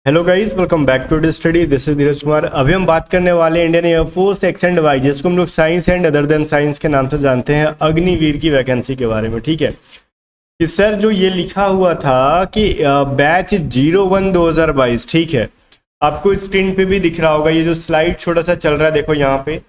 Hello guys, welcome back to study. This is Dheeraj Kumar. अभी हम बात करने वाले हैं Indian Air Force X and Y, जिसको हम लोग science and other than science के नाम से जानते हैं, अग्निवीर की वैकेंसी के बारे में। ठीक है कि सर जो ये लिखा हुआ था कि बैच 01/2022, ठीक है, आपको स्क्रीन पे भी दिख रहा होगा, ये जो स्लाइड छोटा सा चल रहा है, देखो यहाँ पे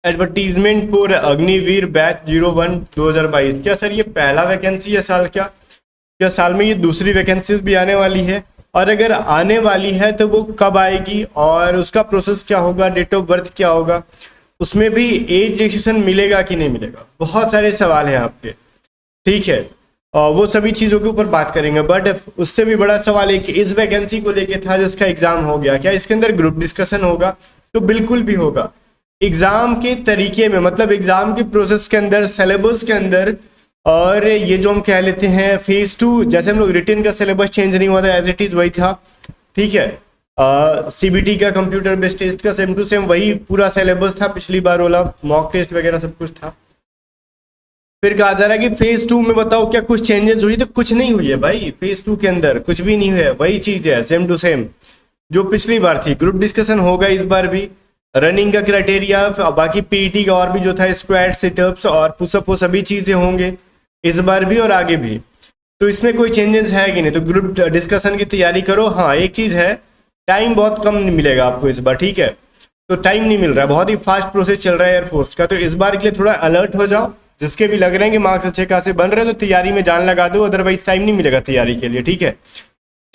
एडवर्टीजमेंट फॉर अग्निवीर बैच 01/2022। क्या सर ये पहला वैकेंसी है साल? क्या साल में ये दूसरी वैकेंसीज भी आने वाली है? और अगर आने वाली है तो वो कब आएगी और उसका प्रोसेस क्या होगा, डेट ऑफ बर्थ क्या होगा, उसमें भी एज रिलैक्सेशन मिलेगा कि नहीं मिलेगा? बहुत सारे सवाल हैं आपके, ठीक है, और वो सभी चीज़ों के ऊपर बात करेंगे। बट उससे भी बड़ा सवाल है कि इस वैकेंसी को लेके था जिसका एग्जाम हो गया, क्या इसके अंदर ग्रुप डिस्कशन होगा? तो बिल्कुल भी होगा। एग्जाम के तरीके में, मतलब एग्जाम के प्रोसेस के अंदर, सिलेबस के अंदर, और ये जो हम कह लेते हैं फेज 2, जैसे हम लोग रिटन का सिलेबस चेंज नहीं हुआ था, एज इट इज वही था, ठीक है। सीबीटी का कंप्यूटर बेस्ड टेस्ट का सेम टू सेम वही पूरा सिलेबस था, पिछली बार वाला मॉक टेस्ट वगैरह सब कुछ था। फिर कहा जा रहा है कि फेज 2 में बताओ क्या कुछ चेंजेस हुई? तो कुछ नहीं हुई है भाई, फेज 2 के अंदर कुछ भी नहीं हुआ है, वही चीज है सेम टू सेम जो पिछली बार थी। ग्रुप डिस्कशन होगा इस बार भी, रनिंग का क्राइटेरिया, बाकी पीटी का और भी जो था, स्क्वाड, सिटअप्स और पुशअप, वो सभी चीजें होंगे इस बार भी और आगे भी। तो इसमें कोई चेंजेस है कि नहीं? तो ग्रुप डिस्कशन की तैयारी करो। हाँ, एक चीज है, टाइम बहुत कम मिलेगा आपको इस बार, ठीक है। तो टाइम नहीं मिल रहा है, बहुत ही फास्ट प्रोसेस चल रहा है एयरफोर्स का, तो इस बार के लिए थोड़ा अलर्ट हो जाओ। जिसके भी लग रहे हैं कि मार्क्स अच्छे खासे बन रहे हैं तो तैयारी में जान लगा दो, अदरवाइज टाइम नहीं मिलेगा तैयारी के लिए, ठीक है।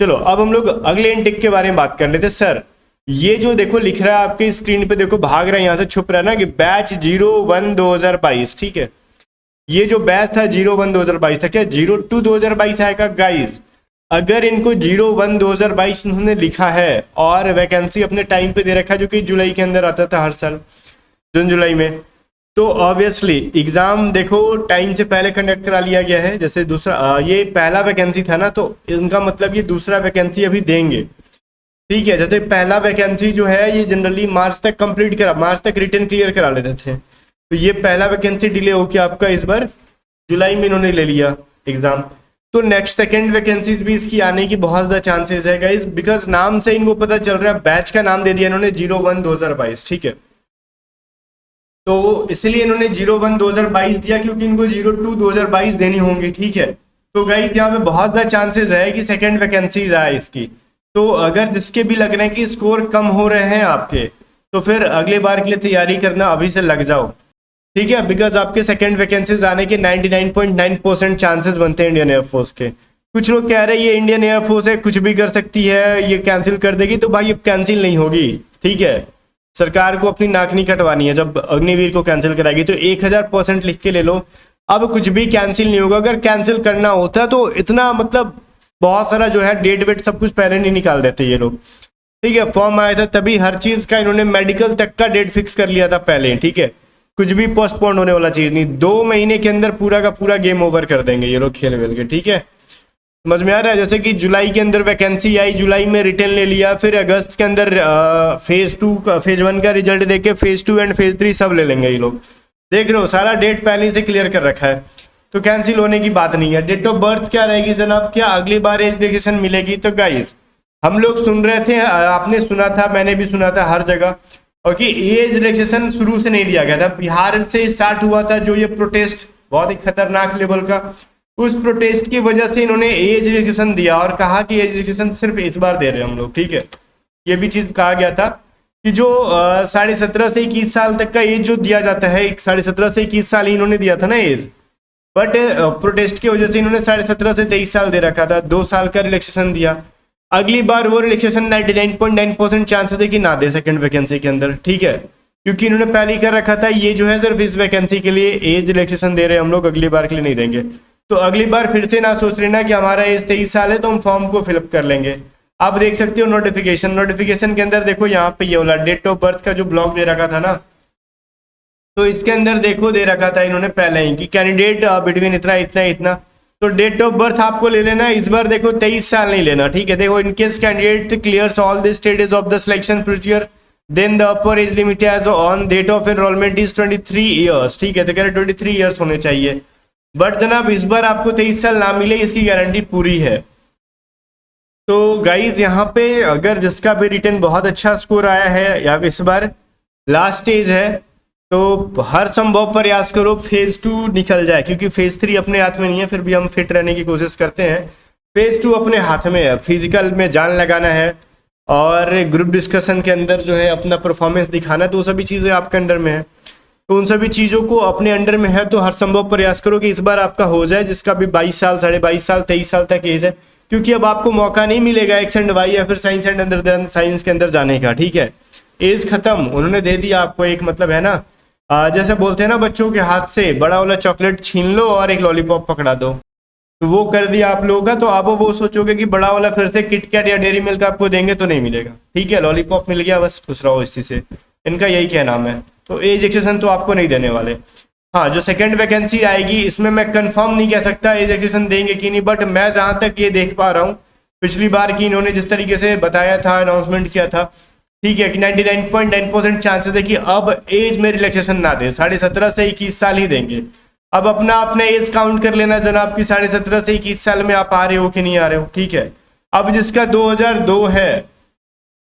चलो अब हम लोग अगले इनटेक के बारे में बात कर लेते हैं। सर ये जो देखो लिख रहा है आपके स्क्रीन पे, देखो भाग रहा है यहाँ से, छुप रहा है ना, कि बैच 01/2022, ठीक है। ये जो बैच था 01/2022 था, क्या 02/2022 आएगा गाइज? अगर इनको 01/2022 उन्होंने लिखा है और वैकेंसी अपने टाइम पे दे रखा है, जो कि जुलाई के अंदर आता था हर साल, जून जुलाई में, तो ऑब्वियसली एग्जाम देखो टाइम से पहले कंडक्ट करा लिया गया है। जैसे दूसरा ये पहला वैकेंसी था ना, तो इनका मतलब ये दूसरा वैकेंसी अभी देंगे, ठीक है। जैसे पहला वैकेंसी जो है ये जनरली मार्च तक कंप्लीट करा, मार्च तक रिटर्न क्लियर करा लेते थे, तो ये पहला वैकेंसी डिले होकर आपका इस बार जुलाई में इन्होंने ले लिया एग्जाम। तो नेक्स्ट सेकंड वैकेंसीज भी इसकी आने की बहुत ज़्यादा चांसेस है गाइस, बिकॉज नाम से इनको पता चल रहा है, बैच का नाम दे दिया इन्होंने 01/2022, ठीक है। तो इसलिए इन्होंने 01/2022 दिया क्योंकि इनको 02/2022 देनी होंगी, ठीक है। तो गाइस यहाँ पे बहुत ज़्यादा चांसेस है कि सेकंड वैकेंसीज आए इसकी। तो अगर जिसके भी लग रहे हैं कि स्कोर कम हो रहे हैं आपके, तो फिर अगले बार के लिए तैयारी करना अभी से लग जाओ, ठीक है। बिकॉज आपके सेकंड वैकेंसीज आने के 99.9% चांसेस बनते हैं इंडियन एयरफोर्स के। कुछ लोग कह रहे हैं ये इंडियन एयरफोर्स है, कुछ भी कर सकती है, ये कैंसिल कर देगी, तो भाई अब कैंसिल नहीं होगी, ठीक है। सरकार को अपनी नाक नहीं कटवानी है, जब अग्निवीर को कैंसिल कराएगी तो 1000% लिख के ले लो, अब कुछ भी कैंसिल नहीं होगा। अगर कैंसिल करना होता है तो इतना, मतलब बहुत सारा जो है डेट वेट सब कुछ पहले नहीं निकाल देते ये लोग, ठीक है। फॉर्म आया था तभी हर चीज का इन्होंने मेडिकल तक का डेट फिक्स कर लिया था पहले, ठीक है। कुछ भी पोस्टपोन होने वाला चीज नहीं, 2 महीने के अंदर पूरा का पूरा गेम ओवर कर देंगे ये लोग खेल वेल के, ठीक है। समझ में आ रहा है? जैसे कि जुलाई के अंदर वैकेंसी आई, जुलाई में रिटर्न ले लिया, फिर अगस्त के अंदर फेज 2 का, फेज 1 का रिजल्ट देख के फेज 2 एंड फेज 3 सब ले लेंगे ये लोग। देख रहे हो, सारा डेट पहले से क्लियर कर रखा है, तो कैंसिल होने की बात नहीं है। डेट ऑफ बर्थ क्या रहेगी जनाब? क्या अगली बार एज रिलैक्सेशन मिलेगी? तो गाइस हम लोग सुन रहे थे, आपने सुना था, मैंने भी सुना था हर जगह, और कि एज रिलैक्सेशन शुरू से नहीं दिया गया था, बिहार से स्टार्ट हुआ था जो ये प्रोटेस्ट, बहुत ही खतरनाक लेवल का। उस प्रोटेस्ट की वजह से इन्होंने एज रिलैक्सेशन दिया और कहा कि एज रिलैक्सेशन सिर्फ इस बार दे रहे हैं हम लोग, ठीक है। ये भी चीज कहा गया था कि जो 17.5 से 21 साल तक का एज जो दिया जाता है, 17.5 से 21 साल ही इन्होंने दिया था ना एज, बट प्रोटेस्ट की वजह से इन्होंने 17.5 से 23 साल दे रखा था, 2 साल का रिलैक्सेशन दिया। अगली बार वो रिलैक्सेशन 99.9% चांसेस है कि ना दे सेकंड वैकेंसी के अंदर, ठीक है, क्योंकि इन्होंने पहले ही कर रखा था ये जो है सिर्फ इस वैकेंसी के लिए एज रिलैक्सेशन दे रहे हैं हम लोग, अगली बार के लिए नहीं देंगे। तो अगली बार फिर से ना सोच लेना कि हमारा एज 23 साल है तो हम फॉर्म को फिलअप कर लेंगे। आप देख सकते हो नोटिफिकेशन के अंदर देखो, यहाँ पे ये वाला डेट ऑफ बर्थ का जो ब्लॉक दे रखा था ना, तो इसके अंदर देखो दे रखा था इन्होंने पहले ही कि कैंडिडेट बिटवीन इतना इतना इतना, तो डेट ऑफ बर्थ आपको ले लेना इस बार, देखो 23 साल नहीं लेना, ठीक है। देखो in case candidate clears all the stages of the selection procedure, then the upper age limit as on date of enrolment is 23 years, ठीक है। तो कह रहे 23 ईयर्स होने चाहिए, बट जनाब इस बार आपको 23 साल ना मिले इसकी गारंटी पूरी है। तो गाइज यहाँ पे अगर जिसका भी रिटर्न बहुत अच्छा स्कोर आया है या इस बार लास्ट स्टेज है, तो हर संभव प्रयास करो फेज 2 निकल जाए, क्योंकि फेज 3 अपने हाथ में नहीं है, फिर भी हम फिट रहने की कोशिश करते हैं। फेज 2 अपने हाथ में है, फिजिकल में जान लगाना है और ग्रुप डिस्कशन के अंदर जो है अपना परफॉर्मेंस दिखाना, तो वो सभी चीज़ें आपके अंडर में है। तो उन सभी चीज़ों को अपने अंडर में है, तो हर संभव प्रयास करो कि इस बार आपका हो जाए, जिसका भी 22 साल, 22.5 साल, 23 साल तक एज है, क्योंकि अब आपको मौका नहीं मिलेगा एक्स एंड वाई या फिर साइंस एंड अदर साइंस के अंदर जाने का, ठीक है। एज खत्म उन्होंने दे दिया आपको, एक मतलब है ना, जैसे बोलते हैं ना बच्चों के हाथ से बड़ा वाला चॉकलेट छीन लो और एक लॉलीपॉप पकड़ा दो, तो वो कर दिया आप लोगों का। तो आप वो सोचोगे कि बड़ा वाला फिर से किटकैट या डेयरी मिल्क आपको देंगे, तो नहीं मिलेगा, ठीक है। लॉलीपॉप मिल गया, बस खुश रहो इसी से, इनका यही क्या नाम है। तो एज एक्सेशन तो आपको नहीं देने वाले। हाँ, जो सेकंड वैकेंसी आएगी इसमें मैं कंफर्म नहीं कह सकता एज एक्सेशन देंगे कि नहीं, बट मैं जहाँ तक ये देख पा रहा हूँ पिछली बार की इन्होंने जिस तरीके से बताया था, अनाउंसमेंट किया था, ठीक है, कि 99.9% चांसेस है कि अब एज में रिलैक्सेशन ना दे, 17.5 से 21 साल ही देंगे। अब अपना एज काउंट कर लेना जनाब कि 17.5 से 21 साल में आप आ रहे हो कि नहीं आ रहे हो, ठीक है। अब जिसका 2002 है,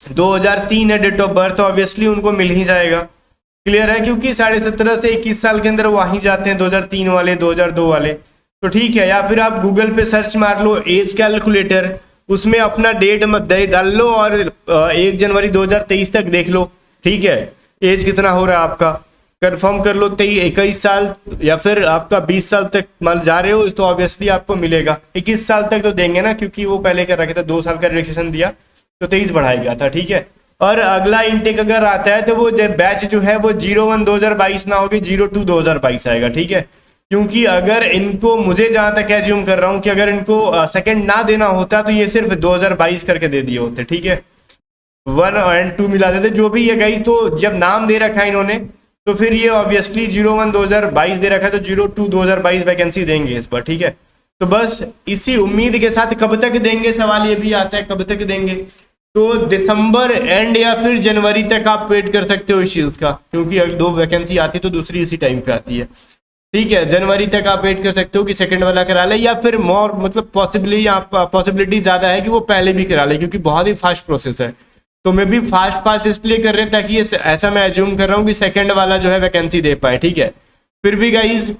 2003 है डेट ऑफ बर्थ, तो ऑब्वियसली उनको मिल ही जाएगा, क्लियर है, क्योंकि 17.5 से 21 साल के अंदर वहीं जाते हैं 2003 वाले, 2002 वाले, तो ठीक है। या फिर आप गूगल पे सर्च मार लो एज कैलकुलेटर, उसमें अपना डेट मत डाल लो और 1 जनवरी 2023 तक देख लो, ठीक है, एज कितना हो रहा है आपका, कंफर्म कर लो 21 साल या फिर आपका 20 साल तक मान जा रहे हो, तो ऑब्वियसली आपको मिलेगा। 21 साल तक तो देंगे ना, क्योंकि वो पहले कर रखे थे 2 साल का रिलैक्सेशन दिया, तो 23 बढ़ाया गया था, ठीक है। और अगला इनटेक अगर आता है तो वो बैच जो है वो 01 2022 ना होगी, 02 2022 आएगा, ठीक है। क्योंकि अगर इनको, मुझे जहां तक एज्यूम कर रहा हूं कि अगर इनको सेकंड ना देना होता तो ये सिर्फ 2022 करके दे दिए होते, ठीक है, 1 और 2 मिला देते, जो भी है गाइस। तो जब नाम दे रखा है इन्होंने, तो फिर ये ऑब्वियसली 01 2022 दे रखा है, तो 02 2022 वैकेंसी देंगे इस बार, ठीक है। तो बस इसी उम्मीद के साथ कब तक देंगे, सवाल ये भी आता है कब तक देंगे, तो दिसंबर एंड या फिर जनवरी तक आप वेट कर सकते हो इस चीज का, क्योंकि अगर 2 वैकेंसी आती है तो दूसरी इसी टाइम पे आती है, ठीक है। जनवरी तक आप वेट कर सकते हो कि सेकंड वाला करा ले, या फिर मोर मतलब पॉसिबिलिटी ज्यादा है कि वो पहले भी करा ले, क्योंकि बहुत ही फास्ट प्रोसेस है। तो मैं भी फास्ट इसलिए कर रहे हैं ताकि ये ऐसा मैं एज्यूम कर रहा हूँ कि सेकंड वाला जो है वैकेंसी दे पाए, ठीक है। फिर भी गाइज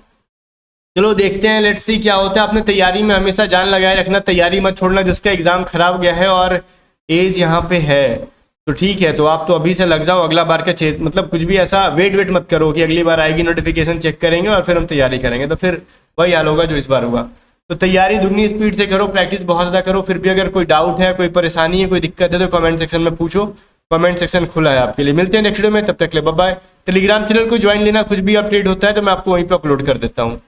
चलो देखते हैं, लेट्स सी क्या होता है। अपने तैयारी में हमेशा जान लगाए रखना, तैयारी मत छोड़ना। जिसका एग्जाम खराब गया है और एज यहाँ पे है तो ठीक है, तो आप तो अभी से लग जाओ, अगला बार का मतलब कुछ भी ऐसा वेट मत करो कि अगली बार आएगी नोटिफिकेशन चेक करेंगे और फिर हम तैयारी करेंगे, तो फिर वही हाल होगा जो इस बार हुआ। तो तैयारी दुगनी स्पीड से करो, प्रैक्टिस बहुत ज़्यादा करो। फिर भी अगर कोई डाउट है, कोई परेशानी है, कोई दिक्कत है तो कमेंट सेक्शन में पूछो, कमेंट सेक्शन खुला है आपके लिए। मिलते हैं नेक्स्ट वीडियो में, तब तक ले बाय बाय। टेलीग्राम चैनल को ज्वाइन लेना, कुछ भी अपडेट होता है तो मैं आपको वहीं पर अपलोड कर देता हूँ।